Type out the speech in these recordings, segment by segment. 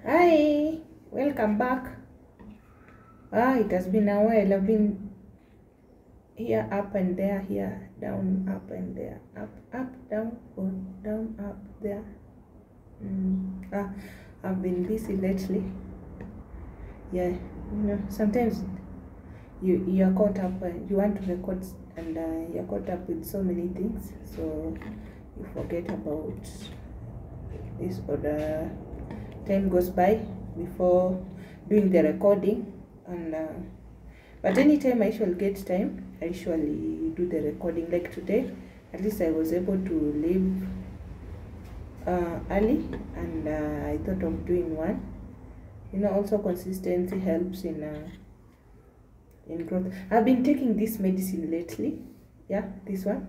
Hi, welcome back. It has been a while. I've been here, up and there, here, down, up and there, up, down, down, up, there. I've been busy lately. Yeah, sometimes you are caught up. You want to record, and you're caught up with so many things, so you forget about this, or the time goes by before doing the recording. And but anytime I usually get time, I usually do the recording. Like today, at least I was able to leave early, and I thought of doing one. Also consistency helps in growth. I've been taking this medicine lately. Yeah, this one.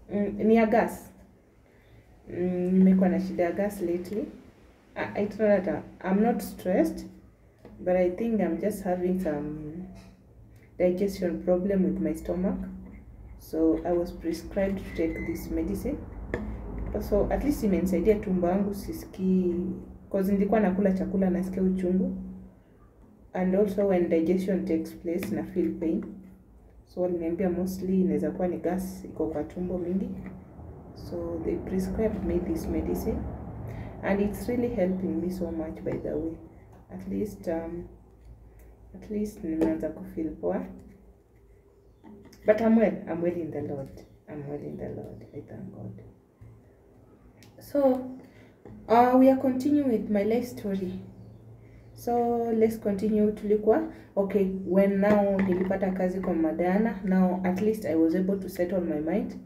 Near gas. Nimekuwa na shida ya gas lately. I thought that I'm not stressed, but I think I'm just having some digestion problem with my stomach. So I was prescribed to take this medicine. So at least imenisaidia tumbo yangu sisikii, cause nilikuwa nakula chakula nasikia uchungu. And also when digestion takes place na feel pain. So waliniambia mostly inaweza kuwa ni gas iko kwa tumbo mingi. So they prescribed me this medicine, and it's really helping me so much, by the way. At least nimeanza kufeel poa. But I'm well in the Lord. I'm well in the Lord. I thank God. So we are continuing with my life story. So let's continue. Tulikuwa okay, when now nilipata kazi kwa Madana, now at least I was able to settle my mind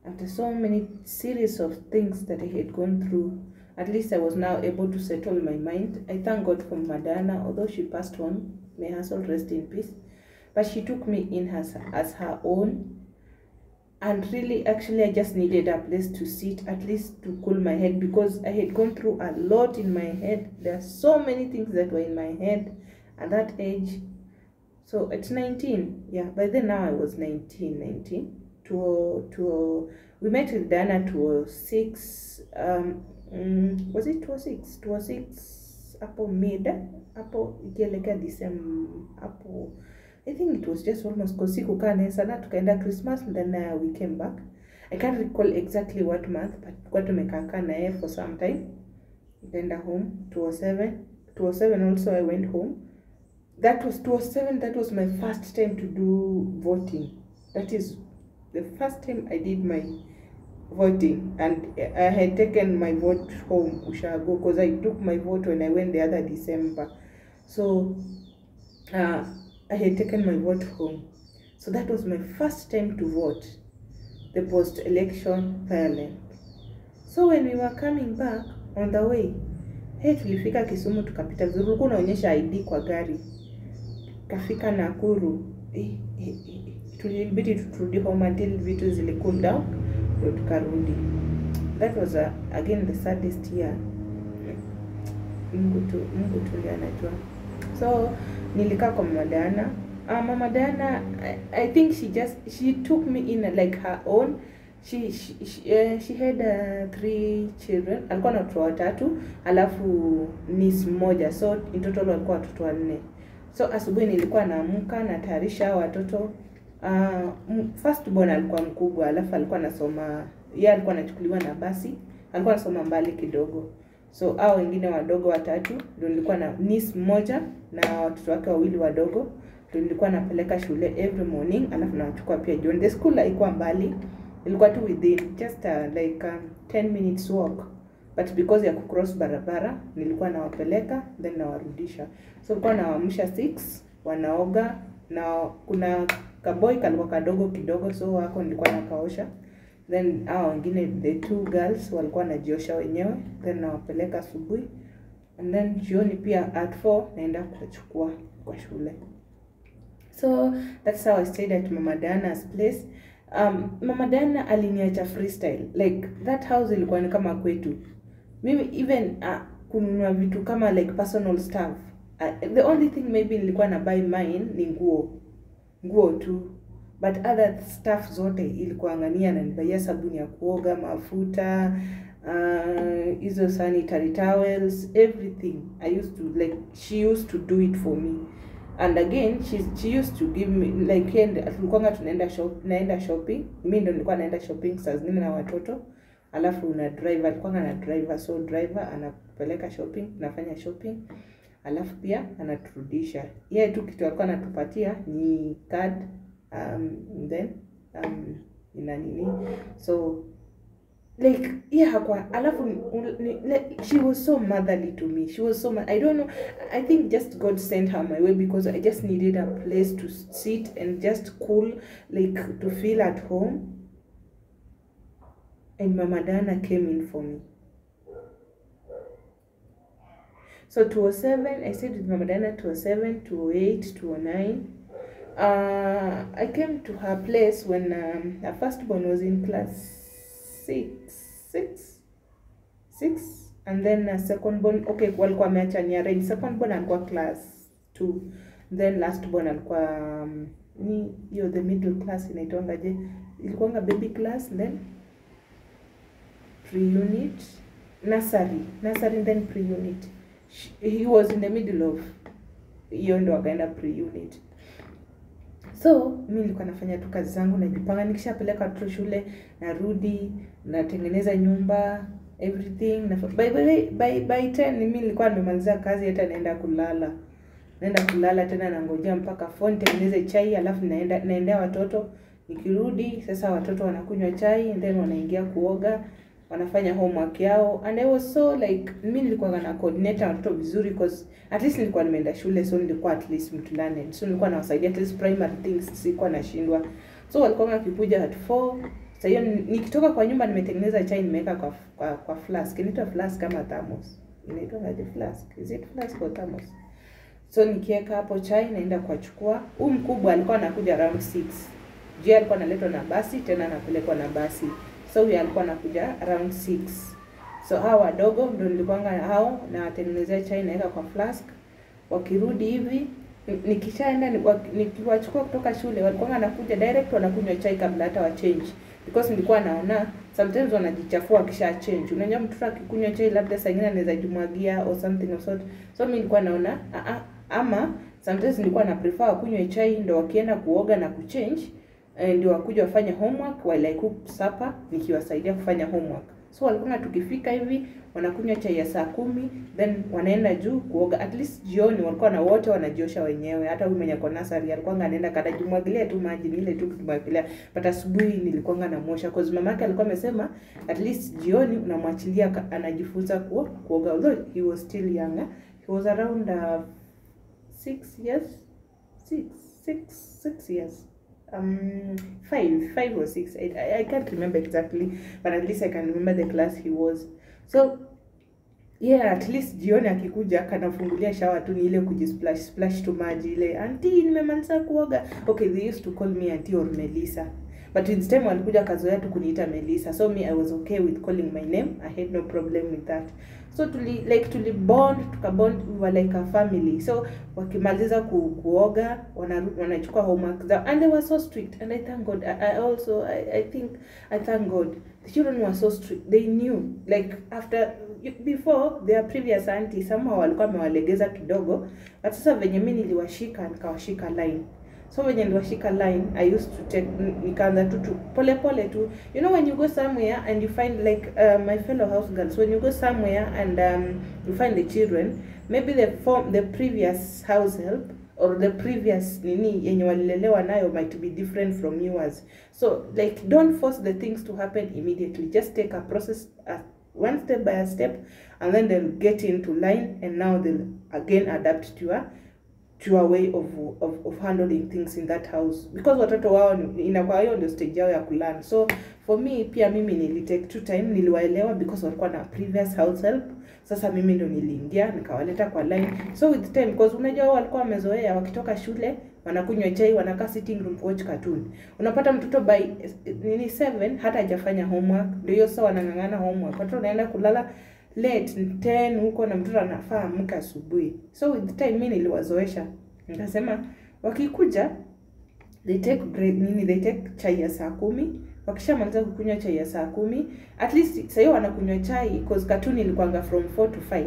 after so many series of things that I had gone through. At least I was now able to settle my mind. I thank God for Madana, although she passed on, may her soul rest in peace. But she took me in as her own. And really, actually, I just needed a place to sit, at least to cool my head, because I had gone through a lot in my head. There are so many things that were in my head at that age. So at 19, yeah, by then now I was 19. We met with Dana 2006. Was it 2006? 2006 hapo mid hapo ikielekea December hapo. I think it was just almost because sikukaa naye sana, tukaenda Christmas, and then we came back. I can't recall exactly what month, but kwa tumekaa naye for some time. Then home 2007 also I went home. That was 2007. That was my first time to do voting. That is the first time I did my voting, and I had taken my vote home, Ushago, because I took my vote when I went the other December. So I had taken my vote home. So that was my first time to vote, the post-election violence. So when we were coming back on the way, tulifika Kisumu, tukapita vizuri, ulikuwa unaonyesha ID kwa gari. Kafika Nakuru, tulibidi turudi home until vitu zili cool down, ndio tukarudi. That was again the saddest year. Mungu tu anajua. So nilikaa kwa Mama Diana. Mama Diana, I think she took me in like her own. She had 3 children. Alikuwa na watoto watatu, alafu niece moja. So in total walikuwa watoto 4. So asubuhi nilikuwa naamka natayarisha watoto. First born alikuwa mkubwa, alafu alikuwa anasoma, yeye alikuwa anachukuliwa na basi, alikuwa anasoma mbali kidogo. So hao wengine wadogo watatu ndio nilikuwa na niece moja na watoto wake 2 wadogo, ndio nilikuwa napeleka shule every morning, alafu nawachukua pia jioni. The school haikuwa mbali, ilikuwa tu within just like 10 minutes walk, but because ya kucross barabara nilikuwa nawapeleka then nawarudisha. So nilikuwa nawaamsha 6, wanaoga, na kuna kaboy kalikuwa kadogo kidogo, so wako nilikuwa nakaosha. Then wengine the 2 girls walikuwa najiosha wenyewe, then nawapeleka asubuhi, and then jioni pia at 4 naenda kuchukua kwa shule. So that's how I stayed at Mama Diana's place. Mama Diana aliniacha freestyle, like that house ilikuwa ni kama kwetu. Mimi even kununua vitu kama like personal stuff, the only thing maybe nilikuwa na buy mine ni nguo tu, but other stuff zote ilikuwa ngania na nibaya sabuni ya kuoga, mafuta, hizo sanitary towels, everything. She used to do it for me. And again, she used to give me like, tulikuwa naenda shopping. Mimi ndo nilikuwa naenda shopping saa zingine na watoto. Alafu una driver, alikuwa na driver, so driver anapeleka shopping, nafanya shopping. Alafu pia anaturudisha. Yeye tu kitu alikuwa anatupatia ni card, then ina nini. So like, alafu she was so motherly to me. She was so I don't know, I think just God sent her my way, because I just needed a place to sit and just cool, like to feel at home. And Mama Dana came in for me. So 2007, I stayed with Mama Dana 2007, 2008, 2009. I came to her place when her firstborn was in class 6, and then secondborn, okay, walikuwa wameachania range. Secondborn alikuwa class 2, then lastborn alikuwa the middle class, inaitwanga je, ilikuwa baby class, then pre-unit, nursery, then pre-unit. He was in the middle of hiyo, ndo akaenda pre-unit. So mimi nilikuwa nafanya tu kazi zangu, najipanga, nikishapeleka watoto shule narudi, natengeneza nyumba, everything. By 10 mimi nilikuwa nimemaliza kazi, hata naenda kulala tena, nangojea mpaka phone tengeneze chai, alafu naendea watoto. Nikirudi sasa watoto wanakunywa chai, and then wanaingia kuoga, wanafanya homework yao. And I was so like, mimi nilikuwa na coordinate watoto vizuri, because at least nilikuwa nimeenda shule, so nilikuwa at least mtu learned, so nilikuwa nawasaidia at least primary things, sikuwa nashindwa. So walikuwa wakikuja at 4. Sasa hiyo nikitoka kwa nyumba nimetengeneza chai, nimeweka kwa flask. Inaitwa flask kama thermos. Inaitwa flask. Is it flask or thermos? So nikiweka hapo chai, naenda kuchukua. Huyu mkubwa alikuwa anakuja around 6. Je, alikuwa analetwa na basi, tena anapelekwa na basi. So huyu alikuwa anakuja around 6. So hao wadogo ndio nilikuwa hao na tengenezea chai, naweka kwa flask. Wakirudi hivi, nikishaenda nikiwachukua kutoka shule, walikuwa wanakuja direct wanakunywa chai kabla hata wa change, because nilikuwa naona sometimes wanajichafua kisha change. Unajua mtoto akikunywa chai labda saa nyingine anaweza jumwagia or something of sort. So mimi nilikuwa naona ama sometimes nilikuwa na prefer kunywa chai ndio wakienda kuoga na kuchange, ndio wakuja wafanye homework while I cook supper, nikiwasaidia kufanya homework. So walikuwa tukifika hivi wanakunywa chai ya saa 10, then wanaenda juu kuoga. At least jioni walikuwa na wote wanajiosha wenyewe. Hata huyu mwenye kwa nursery alikuwa anaenda kadajumwagilia tu maji, ile tu kumwagilia. But asubuhi nilikuwa namuosha, because mamake alikuwa amesema at least jioni unamwachilia anajifunza kuoga. Although he was still younger, he was around 6 years. 5 or 6, I can't remember exactly, but at least I can remember the class he was. So yeah, at least jioni akikuja kanafungulia shower tu, ni ile kujisplash tu maji ile, auntie nimemaliza kuoga. Okay, they used to call me auntie or Melissa, but with time walikuja kazoea tu kuniita Melissa. So me, I was okay with calling my name. I had no problem with that. So tukabond, we were like a family. So wakimaliza kuoga, wanachukua homework, and they were so strict, and I thank God. I thank God. The children were so strict. They knew, like before their previous auntie somehow walikuwa wamewalegeza kidogo, but sasa venye mimi niliwashika nikawashika line. So when you washika line, I used to take nikaanza tu pole tu. You know, when you go somewhere and you find, like my fellow house girls, when you go somewhere and you find the children, maybe the previous house help or the previous nini yenye walilelewa nayo might be different from yours. So like, don't force the things to happen immediately. Just take a process one step by a step, and then they'll get into line, and now they'll again adapt to a way of handling things in that house, because watoto wao inakuwa hiyo ndio stage yao ya kulearn. So for me pia mimi nilitake 2 time, niliwaelewa because walikuwa na previous house help. Sasa mimi ndo niliingia nikawaleta kwa line. So with time, because unajua wao walikuwa wamezoea wakitoka shule wanakunywa chai, wanakaa sitting room watch cartoon. Unapata mtoto by 7 hata hajafanya homework, ndio hiyo sasa wanangangana homework. Watoto wanaenda kulala late 10 huko, na mtoto anafaa amka asubuhi. So with time mimi niliwazoesha, nikasema wakikuja they take chai ya saa 10, wakishamaliza kukunywa chai ya saa 10, at least sasa hiyo wanakunywa chai because cartoon ilikuanga from 4 to 5.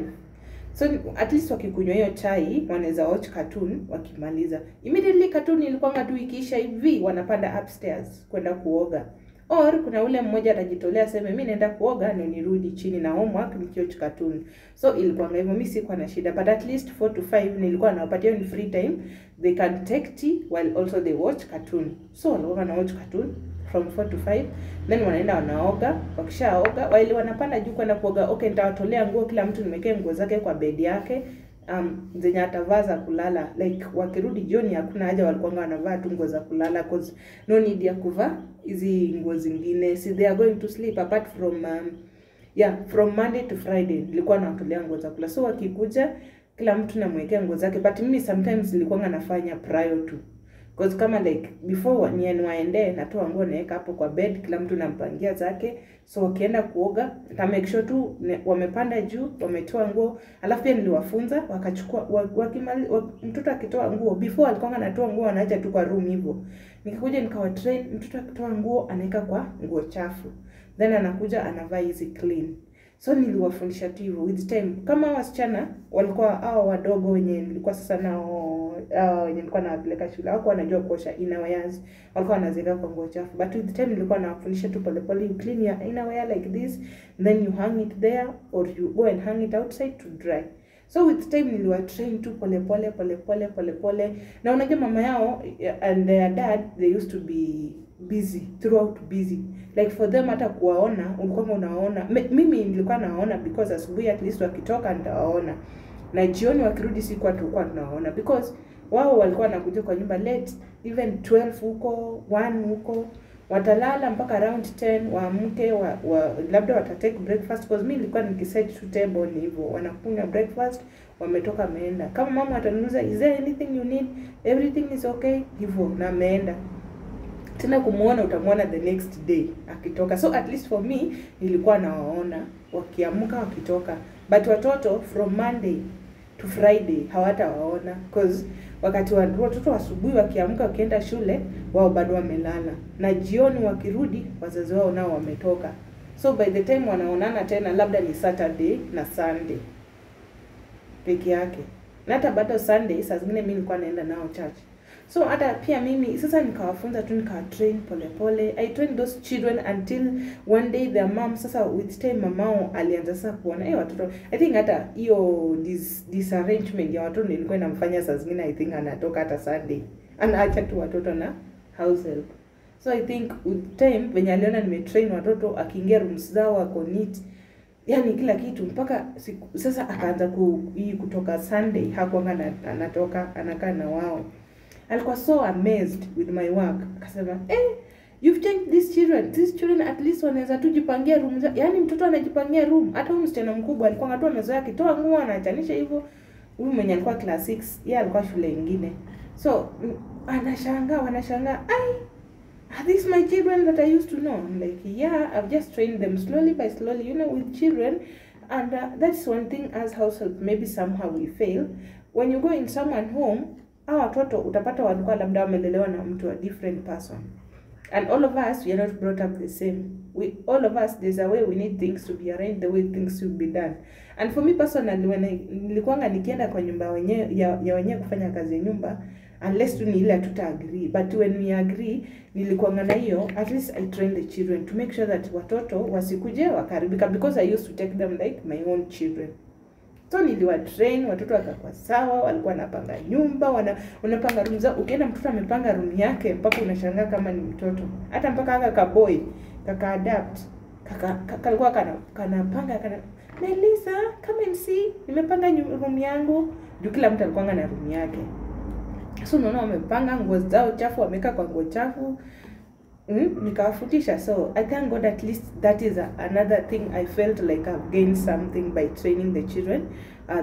So at least wakikunywa hiyo chai wanaweza watch cartoon wakimaliza. Immediately cartoon ilikuanga tu ikiisha hivi wanapanda upstairs kwenda kuoga. Or kuna ule mmoja atajitolea sema mimi naenda kuoga na nirudi chini na homework nikiwatch cartoon. So ilikuanga hivyo, mimi sikuwa na shida, but at least 4 to 5 nilikuwa nawapatia ni free time, they can take tea while also they watch cartoon. So walikuwa na watch cartoon from 4 to 5, then wanaenda wanaoga. Wakishaoga wale wanapanda juu kwenda kuoga. Okay, nitawatolea nguo, kila mtu nimekea nguo zake kwa bed yake zenye atavaa za kulala. Like wakirudi jioni hakuna haja walikuwa wanavaa tu nguo za kulala cause no need ya kuvaa hizi nguo zingine. See, they are going to sleep apart from from Monday to Friday nilikuwa nawatolea nguo za kulala. So wakikuja kila mtu namwekea nguo zake, but mimi sometimes nilikuwa nafanya prior to, because kama like before niende natoa nguo naweka hapo kwa bed, kila mtu nampangia zake. So wakienda kuoga na make sure tu wamepanda juu, wametoa nguo. Alafu pia niliwafunza wakachukua mtoto akitoa nguo, before alikuwa anatoa nguo anaacha tu kwa room hivyo. Nikakuja nikawa train, mtoto akitoa nguo anaweka kwa nguo chafu, then anakuja anavaa hizi clean. So niliwafundisha tu hivyo with time. Kama wasichana walikuwa hao wadogo wenye nilikuwa sasa nao wenye nilikuwa nawapeleka shule, hawakuwa wanajua kuosha innerwears, walikuwa wanaziweka kwa nguo chafu. But with time nilikuwa nawafundisha tu pole pole, you clean your innerwear like this, then you hang it there or you go and hang it outside to dry. So with time niliwatrain tu pole pole. Na unajua mama yao and their dad, they used to be throughout busy. Like for them hata kuwaona ulikuwa unaona. Mimi nilikuwa naona because asubuhi at least wakitoka nitawaona, na jioni wakirudi siku tulikuwa tunawaona because wao walikuwa wanakuja kwa nyumba late, even 12 huko 1 huko, watalala mpaka around 10 waamke labda watatake breakfast, because mimi nilikuwa nikiset to table ni hivyo, wanakunywa breakfast wametoka meenda. Kama mama ataniuliza is there anything you need, everything is okay, hivyo na meenda. Tena kumuona utamuona the next day akitoka. So at least for me nilikuwa nawaona wakiamka wakitoka, but watoto from Monday to Friday hawatawaona because wakati watoto asubuhi wakiamka wakienda shule wao bado wamelala, na jioni wakirudi wazazi wao nao wametoka. So by the time wanaonana tena labda ni Saturday na Sunday peke yake, na hata bado Sunday saa zingine mimi nilikuwa naenda nao church. So hata pia mimi sasa nikawafunza tu, nikawatrain pole pole. I trained those children until one day their mom, sasa with time mamao alianza sasa kuona watoto. I think hata hiyo disarrangement ya watoto nilikuwa namfanya saa zingine, I think anatoka hata Sunday anaacha tu watoto na Househelp. So I think with time venye aliona nimetrain watoto, akiingia rooms zao wako neat, yani kila kitu, mpaka sasa akaanza kutoka Sunday hakuanga anatoka anakaa na wao. Alikuwa so amazed with my work. Akasema, you've changed these children at least wanaweza tu jipangia room. Yani mtoto anajipangia room. Hata huyu msichana mkubwa alikuwa tu amezoea akitoa nguo anaachanisha hivyo. Huyu mwenye alikuwa class 6, yeye alikuwa shule nyingine. So wanashangaa, are these my children that I used to know? I'm like, yeah, I've just trained them slowly by slowly, with children. And that's one thing as Househelp, maybe somehow we fail. When you go in someone home, watoto utapata walikuwa labda wamelelewa na mtu a different person, and all of us we are not brought up the same. All of us, there's a way we need things to be arranged, the way things should be done. And for me personally, when nilikuanga nikienda kwa nyumba wenyewe kufanya kazi ya nyumba, unless tu ni ile tuta agree, but when we agree nilikuanga na hiyo, at least I train the children to make sure that watoto wasikuje wakaribika, because I used to take them like my own children. So niliwatrain watoto wakakuwa sawa, walikuwa wanapanga nyumba, wanapanga room zao. Ukienda mtoto amepanga room yake mpaka unashangaa kama ni mtoto. Hata mpaka kaboy kaka adapt kalikuwa kanapanga Melissa, come and see, nimepanga room yangu. Juu kila mtu alikuwa na room yake. So unaona wamepanga nguo zao chafu, wameka kwa nguo chafu. Nikawafutisha. So I thank God, at least that is another thing I felt like I've gained something by training the children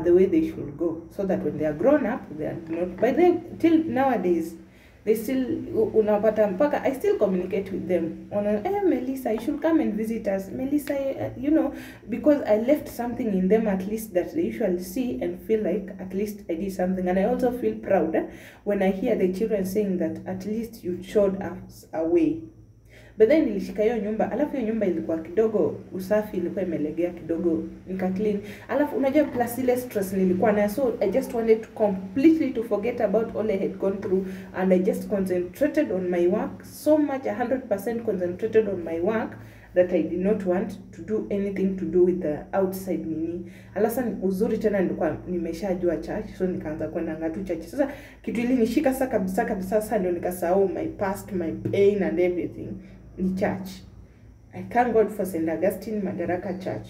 the way they should go, so that when they are grown up they are not till nowadays they still unapata mpaka I still communicate with them on Melissa, you should come and visit us, Melissa, because I left something in them at least that they usually see and feel like at least I did something. And I also feel proud when I hear the children saying that at least you showed us a way. But then nilishika hiyo nyumba, alafu hiyo nyumba ilikuwa kidogo usafi, ilikuwa imelegea kidogo, nika clean. Alafu unajua plus ile stress nilikuwa nayo, so I just wanted to completely to forget about all I had gone through, and I just concentrated on my work so much, 100% concentrated on my work, that I did not want to do anything to do with the outside nini. Alasa uzuri tena nilikuwa nimeshajua church, so nikaanza kwenda ngatu church. Sasa kitu ili nishika sasa kabisa sasa ndio nikasahau my past, my pain and everything. Ni church. I thank God for St. Augustine Madaraka Church.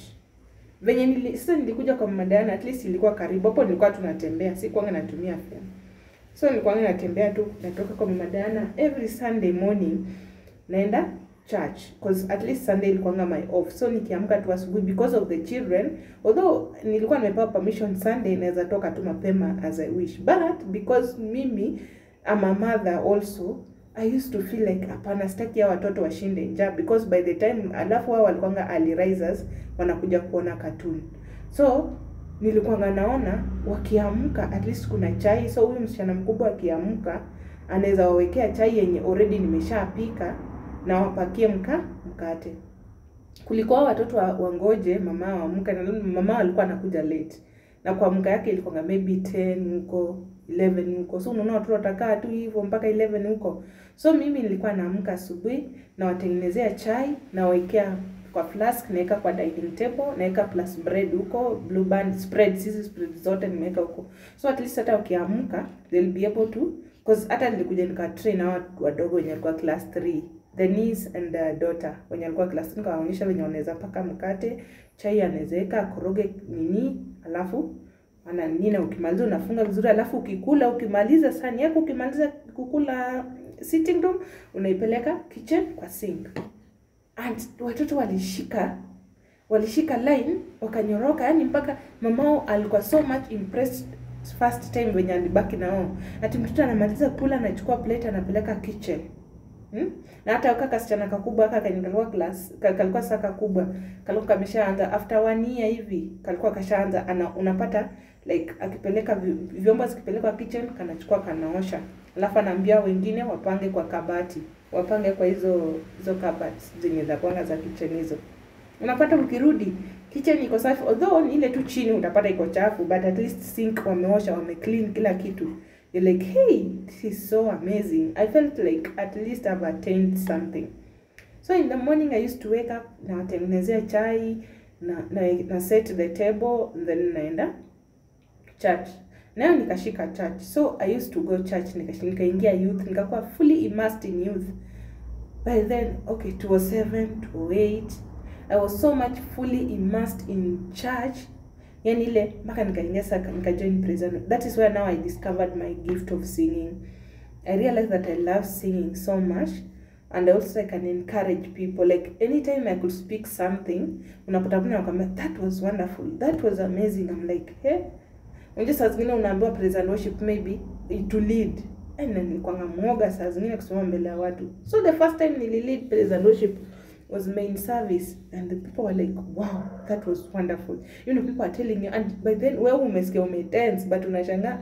Venye sasa nilikuja kwa Madana, at least ilikuwa karibu. Hapo nilikuwa tunatembea, si kwanga natumia fare. So nilikuwa natembea tu, natoka kwa Madana every Sunday morning naenda church, because at least Sunday ilikuwa my off. So nikiamka tu asubuhi, because of the children, although nilikuwa nimepewa permission Sunday naweza toka tu mapema as I wish, but because mimi I'm a mother also, I used to feel like hapana, sitaki ya watoto washinde njaa, because by the time alafu wao walikuwa early risers wanakuja kuona cartoon. So nilikuwa naona wakiamka at least kuna chai, so huyu msichana mkubwa akiamka anaweza wawekea chai yenye already nimeshapika na wapakie mkate. Kulikuwa watoto wangoje mama waamka, na mama alikuwa anakuja late, na kwa mka yake ilikuwa maybe 10 huko 11 huko, so unaona watoto watakaa tu hivyo mpaka 11 huko. So mimi nilikuwa naamka asubuhi na watengenezea chai na waekea kwa flask, naeka kwa dining table, naeka plus bread huko, blue band spread, sisi spread zote nimeweka huko. So at least hata ukiamka they'll be able to, because hata nilikuja nika train na watu wadogo wenye walikuwa class 3, the niece and the daughter wenye walikuwa class 3, nikawaonyesha wenye wanaweza paka mkate, chai anawezeka, koroge nini, alafu ana nina ukimaliza unafunga vizuri, alafu ukimaliza sani yako, ukimaliza kukula sitting room, unaipeleka kitchen kwa sink. And watoto walishika line, wakanyoroka, yani mpaka mamao alikuwa so much impressed first time when alibaki nao. Ati mtoto anamaliza kula, anachukua plate anapeleka kitchen. Na hata kaka kasichana kakubwa kalikuwa class, kalikuwa saka kubwa, kalikuwa kameshaanza after 1 year hivi, kalikuwa kashaanza unapata like akipeleka vyombo zikipelekwa kitchen kanachukua kanaosha, alafu anaambia wengine wapange kwa kabati, wapange kwa hizo kabati zenye za kwanga za kitchen hizo. Unapata ukirudi kitchen iko safi, although ile tu chini utapata iko chafu, but at least sink wameosha, wameclean kila kitu. You're like, hey, this is so amazing. I felt like at least I've attained something. So in the morning I used to wake up, na watengenezea chai, na set the table, and then naenda church. Now nikashika church. So I used to go church, nikaingia youth, nikakuwa fully immersed in youth. By then, okay, 2007, 2008, I was so much fully immersed in church. Yani ile mpaka nika join praise. That is where now I discovered my gift of singing. I realized that I love singing so much, and also I can encourage people. Like anytime I could speak something, unapata kuna wakamwambia that was wonderful, that was amazing. I'm like, hey, unje saa zingine unaambiwa praise and worship maybe to lead, and then nilikuwa mwoga saa zingine kusema mbele ya watu. So the first time nili praise and worship was main service, and the people were like, wow, that was wonderful. You know, people are telling you, and by then wewe umesikia dance, but unashanga,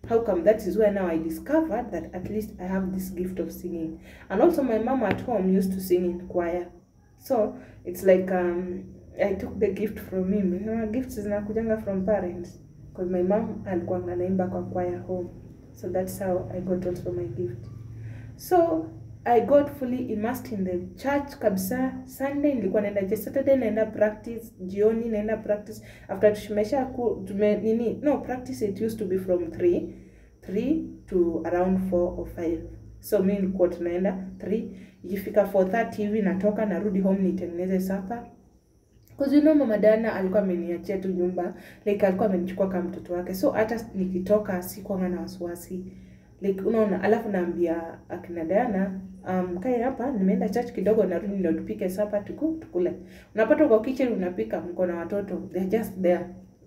how come? That is where now I discovered that at least I have this gift of singing. And also my mom at home used to sing in choir, so it's like I took the gift from him. You know, gifts zinakujanga from parents, because my mom alikuwa anaimba kwa choir home, so that's how I got also my gift. So I got fully immersed in the church kabisa. Sunday nilikuwa naenda church, Saturday naenda practice, jioni naenda practice. After practice it used to be from 3 to around 4 or 5. So mimi nilikuwa tunaenda 3, ikifika 4:30 hivi natoka narudi home nitengeneze supper. Because you know mama Dana alikuwa ameniachia tu nyumba, like alikuwa amenichukua kama mtoto wake. So hata nikitoka sikuwa na wasiwasi. Like unaona, alafu naambia akina Diana, kaya hapa nimeenda church kidogo, narudi ndio tupike supper tukule. Unapata kwa kitchen unapika, mko na watoto, they're just there,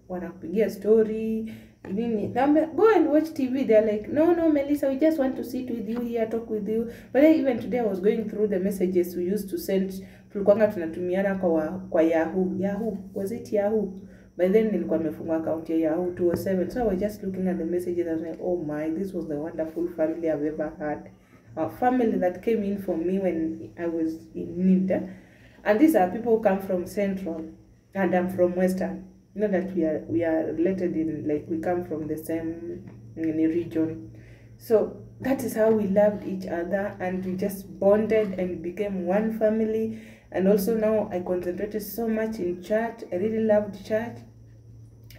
wanakupigia story nini. Naambia go and watch TV, they're like no Melissa, we just want to sit with you here, talk with you. But even today I was going through the messages we used to send, tulikuwa tunatumiana kwa Yahoo, was it Yahoo? By then nilikuwa nimefungua account ya Yahoo 207, so I was just looking at the messages and like, oh my, this was the wonderful family I've ever had. a family that came in for me when I was in need. And these are people who come from Central, and I'm from Western. You know that we are related in, like, we come from the same region. So that is how we loved each other, and we just bonded and became one family. And also now I concentrated so much in church. I really loved church.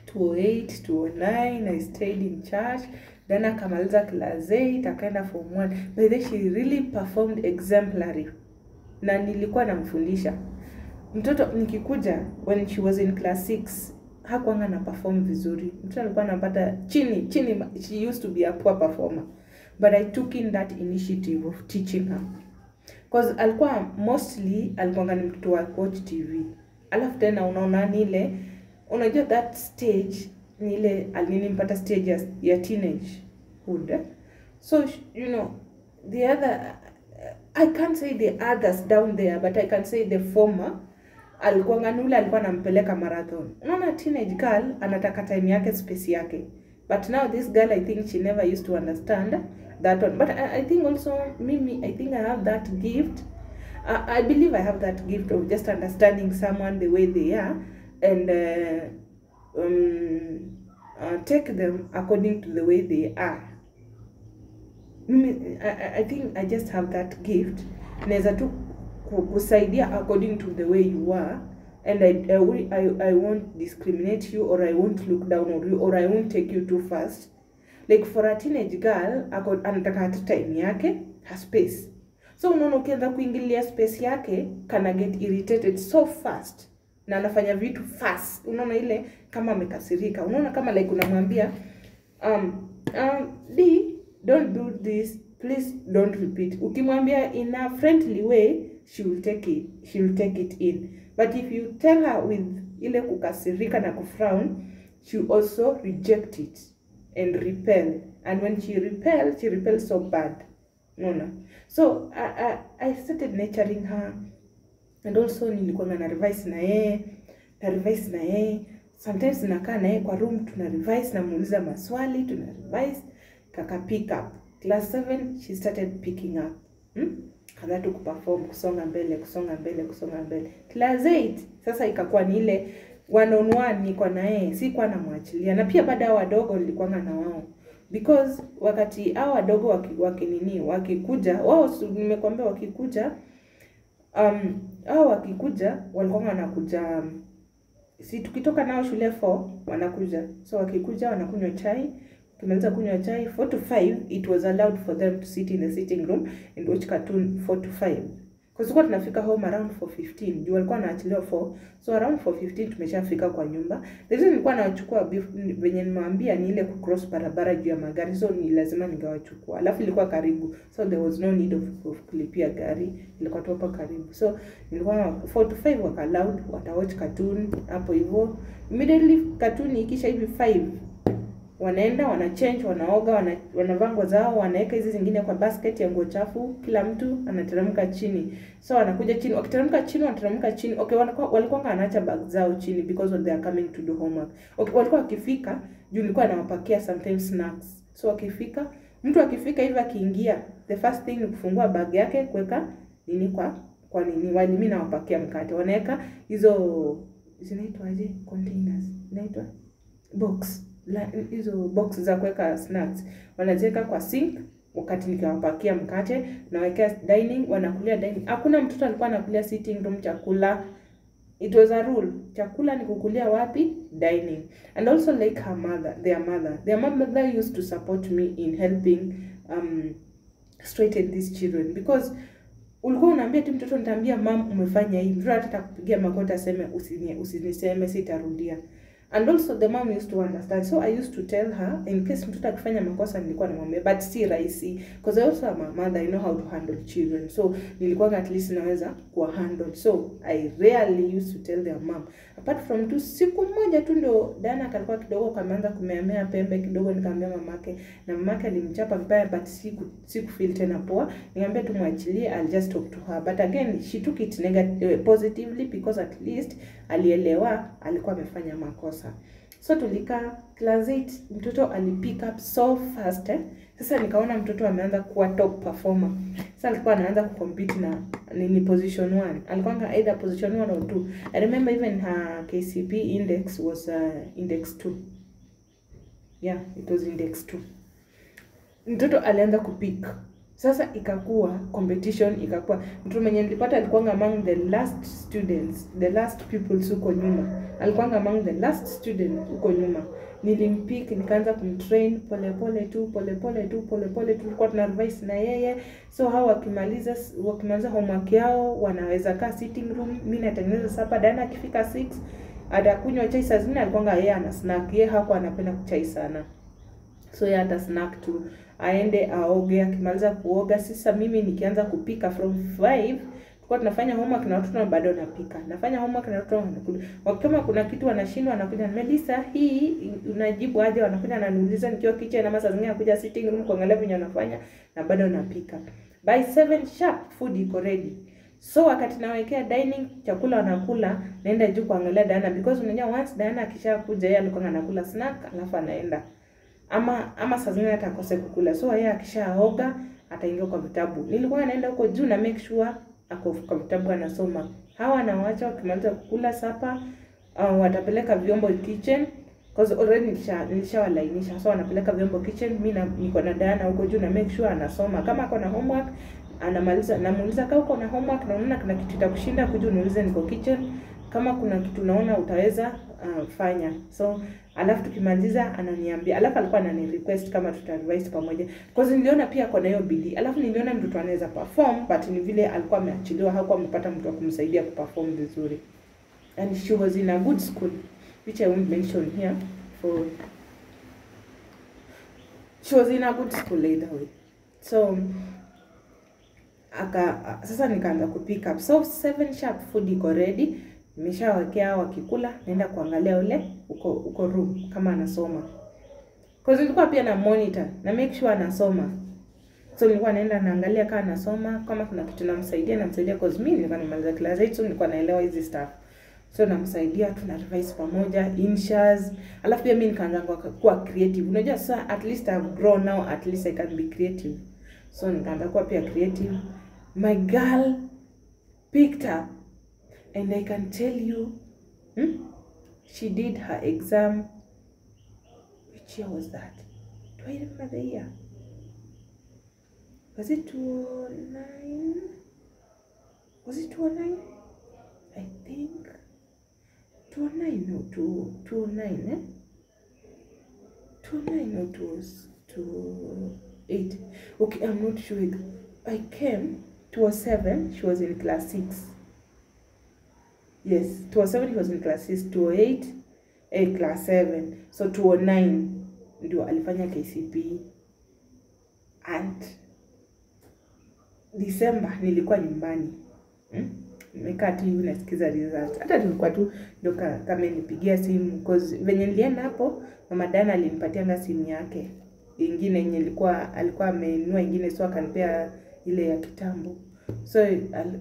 2008, 2009, I stayed in church. Then akamaliza class 8, akaenda form 1. But then she really performed exemplary. Na nilikuwa namfundisha. Mtoto nikikuja, when she was in class 6, hakuanga na perform vizuri. Mtoto alikuwa anapata chini. She used to be a poor performer. But I took in that initiative of teaching her. Because alikuwa ni mtoto wa watch TV. Alafu tena unaona nile, unajua that stage, nile alinimpata stage ya teenagehood. So, you know, the other, I can't say the others down there, but I can say the former, alikuwa nampeleka marathon. Unaona teenage girl, anataka time yake, space yake. But now this girl, I think she never used to understand that one. But I think also, Mimi, I think I have that gift. I believe I have that gift of just understanding someone the way they are, and take them according to the way they are. I think I just have that gift. Neza tu kusaidia according to the way you are, and I won't discriminate you, or I won't look down on you, or I won't take you too fast. Like for a teenage girl, anataka hata time yake, her space. So unaona ukianza kuingilia space yake, kana get irritated so fast. Na anafanya vitu fast. Unaona ile kama amekasirika. Unaona kama like unamwambia D, don't do this, please don't repeat. Ukimwambia in a friendly way, she will take it in. But if you tell her with ile kukasirika na kufrown, she will also reject it and repel. And when she repels so bad. No. So I started nurturing her. And also nilikuwa na revise na yeye. Sometimes nakaa na yeye kwa room, tuna revise, na muuliza maswali, tuna revise, kaka pick up. Class 7, she started picking up. Kaza tu kuperform, kusonga mbele. Class 8, sasa ikakuwa ni ile one on one, niko na yeye, sikuwa namwachilia. Na pia baada wadogo nilikuwa na wao. Because wakati hao wadogo wakikuja, wao nimekwambia wakikuja, hao wakikuja walikuwa wanakuja, si tukitoka nao shule 4 wanakuja. So wakikuja wanakunywa chai, tumaliza kunywa chai 4 to 5, it was allowed for them to sit in the sitting room and watch cartoon 4 to 5. Because kwa tunafika home around 4:15, juu walikuwa wanaachiliwa 4. So around 4:15 tumeshafika kwa nyumba. The reason nilikuwa nawachukua venye nimwambia ni ile kucross barabara juu ya magari, so ni lazima ningawachukua. Alafu ilikuwa karibu, so there was no need of kulipia gari, ilikuwa tu hapa karibu. So nilikuwa 4 to 5 waka allowed, watawatch cartoon hapo hivyo. Immediately cartoon ikisha hivi 5, wanaenda, wanachange, wanaoga, wanavaa nguo zao, wanaweka hizi zingine kwa basket ya nguo chafu, kila mtu anateremka chini. So wanakuja chini, wakiteremka chini. Okay, walikuwa wanaacha bag zao chini because they are coming to do homework. Okay, walikuwa wakifika, juu nilikuwa nawapakia sometimes snacks. So wakifika, mtu akifika hivi akiingia, the first thing ni kufungua bag yake, kuweka nini kwa nini, wali mimi nawapakia mkate. Wanaweka hizo zinaitwaje, containers, inaitwa box. Hizo box za kuweka snacks wanaziweka kwa sink, wakati nikawapakia mkate na wekea dining, wanakulia dining. Hakuna mtoto alikuwa anakulia sitting room chakula. It was a rule, chakula ni kukulia wapi? Dining. And also like their mother used to support me in helping straighten these children, because ulikuwa unaambia tu mtoto, nitaambia mom umefanya hivi, mtoto hata kupigia makota aseme usiniseme, sitarudia. And also the mom used to understand. So I used to tell her, in case mtoto akifanya makosa nilikuwa namwambia, but si rahisi, because I also am a mother, I know how to handle children. So nilikuwa at least naweza kuwa handle. So I rarely used to tell their mom. Apart from tu siku moja tu ndo Dana kalikuwa kidogo kameanza kumeamea pembe kidogo, nikamwambia mamake, na mamake alimchapa vibaya, but siku feel tena poa. Nikamwambia tumwachilie, I'll just talk to her. But again she took it positively, because at least alielewa alikuwa amefanya makosa. So tulika class 8, mtoto alipick up so fast Sasa nikaona mtoto ameanza kuwa top performer. Sasa alikuwa anaanza kucompete na ni position 1. Alikuwa either position 1 or 2. I remember even her KCP index was index 2. Yeah, it was index 2. Mtoto alianza kupick. Sasa ikakuwa competition, ikakuwa mtoto mwenye nilipata alikuwa among the last students, the last pupils huko nyuma. Alikuwa among the last student huko nyuma. Nilimpick, nikaanza kumtrain pole pole tu. Tulikuwa tuna revise na yeye. So hao wakimaliza homework yao wanaweza kaa sitting room, mimi natengeneza supper. Dana akifika 6 atakunywa chai. Saa zingine alikuwa yeye ana snack, yeye hakuwa anapenda chai sana. So yeye ata snack tu, aende aoge. Akimaliza kuoga, sasa mimi nikianza kupika from 5. Tulikuwa tunafanya homework na watoto na bado napika. Nafanya homework na watoto wanakula. Wakisema kuna kitu wanashindwa wanakuja, Melissa hii unajibu aje? Wanakuja wananiuliza nikiwa kitchen, na saa zingine nakuja sitting room kuangalia venye wanafanya na bado napika. By 7 sharp food iko ready. So wakati nawekea dining chakula wanakula, naenda juu kuangalia Diana, because unajua once Diana akishakuja yeye alikuwa anakula snack alafu anaenda. Ama saa zingine atakose kukula. So yeye akishaoga ataingia kwa vitabu. Nilikuwa naenda huko juu na make sure ako kwa vitabu anasoma. Hawa anawaacha wakimaliza kukula supper, watapeleka vyombo kitchen because already nilishawalainisha. So wanapeleka vyombo kitchen, mimi niko na Diana huko juu na make sure anasoma. Kama ako na homework anamaliza, namuuliza kama uko na homework na unaona kuna kitu kitakushinda kuja uniulize, niko kitchen. Kama kuna kitu naona utaweza fanya. So alafu tukimaliza ananiambia, alafu alikuwa anani request kama tutarevise pamoja because niliona pia kwa hiyo bidii. Alafu niliona mtoto anaweza perform, but ni vile alikuwa ameachiliwa, hakuwa amepata mtu wa kumsaidia kuperform vizuri. And she was in a good school which I won't mention here. She was in a good school either way. So sasa nikaanza kupick up. So 7 sharp food iko ready. Nimeshawekea wakikula, naenda kuangalia ule uko room kama anasoma. Because nilikuwa pia na monitor na make sure anasoma. So nilikuwa naenda naangalia kama anasoma, kama kuna kitu namsaidia because mimi nilikuwa nimaliza class 8, so nilikuwa naelewa hizi stuff. So namsaidia, tuna revise pamoja inshares. Alafu pia mimi nikaanza kuwa creative. Unajua sasa at least I've grown now, at least I can be creative. So nikaanza kuwa pia creative. My girl picked up. And I can tell you, she did her exam. Which year was that? Do I remember the year? Was it 2009? Was it 2009? I think 2009, no, 2009, eh? 2009, no, it was 2008. Okay, I'm not sure. I came 2007, she was in class 6. Yes, 2007 he was in class 6, 2008 class 7. So 2009 ndio alifanya KCP. And December nilikuwa nyumbani. Nimekaa tu hivi nasikiza results. Hata nilikuwa tu ndio kama nipigia simu because venye nilienda hapo mama Dana alinipatia simu yake. Ingine yenye alikuwa amenunua ingine, so akanipea ile ya kitambo. So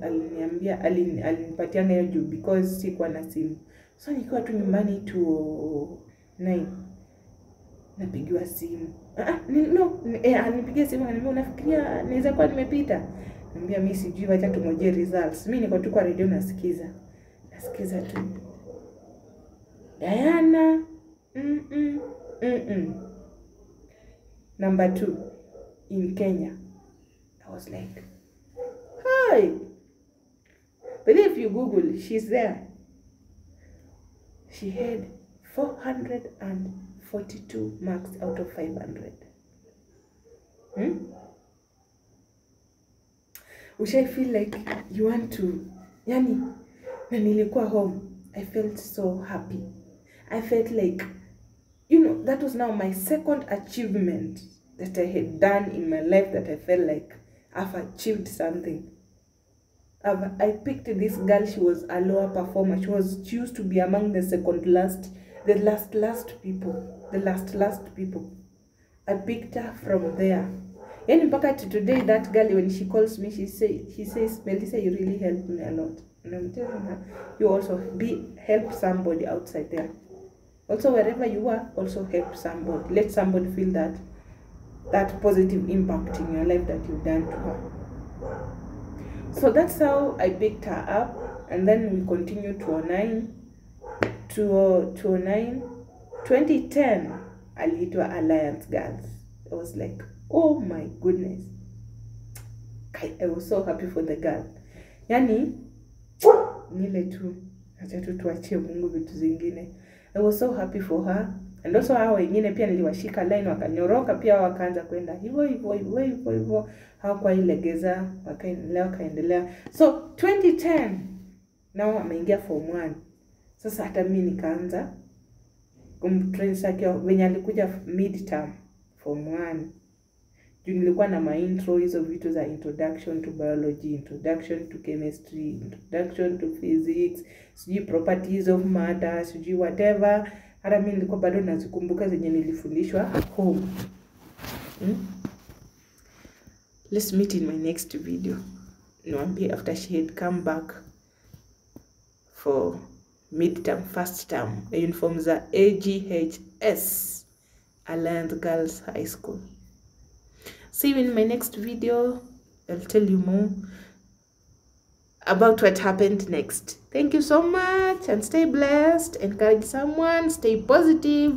aliniambia alinipatia hiyo juu because sikuwa na simu. So nilikuwa tu nyumbani 2009 napigiwa simu. Alinipigia simu ananiambia unafikiria naweza kuwa nimepita? Niambia mimi sijui, acha tungoje results. Mimi niko tu kwa radio nasikiza tu. Diana number 2 in Kenya. I was like, hi. But if you Google, she's there. She had 442 marks out of 500. Which I feel like you want to, yani, na nilikuwa home, I felt so happy. I felt like, that was now my second achievement that I had done in my life, that I felt like I've achieved something. I picked this girl. She was a lower performer. She used to be among the last people. I picked her from there. And mpaka today, that girl, when she calls me, she says, Melissa, you really helped me a lot. And I'm telling her, you also help somebody outside there. Also, wherever you are, also help somebody. Let somebody feel that that positive impact in your life that you've done to her. So that's how I picked her up, and then we continued 2010 aliitwa Alliance Girls. I was like, oh my goodness, I was so happy for the girl. Yani nile tu acha tu tuachie Mungu vitu zingine. I was so happy for her, and also hao wengine pia niliwashika line, wakanyoroka pia, wakaanza kwenda hivyo hawakuwa ilegeza, wakaendelea. So 2010 nao ameingia form 1. Sasa hata mimi nikaanza kumtrain sake venye alikuja midterm form 1. Juu nilikuwa na my intro, hizo vitu za introduction to biology, introduction to chemistry, introduction to physics, sijui properties of matter, sijui whatever. Hata mimi nilikuwa bado nazikumbuka zenye nilifundishwa home. Let's meet in my next video. Niwaambie after she had come back for midterm, first term, uniform za AGHS, Alliance Girls High School. See you in my next video. I'll tell you more about what happened next. Thank you so much, and stay blessed. Encourage someone, stay positive.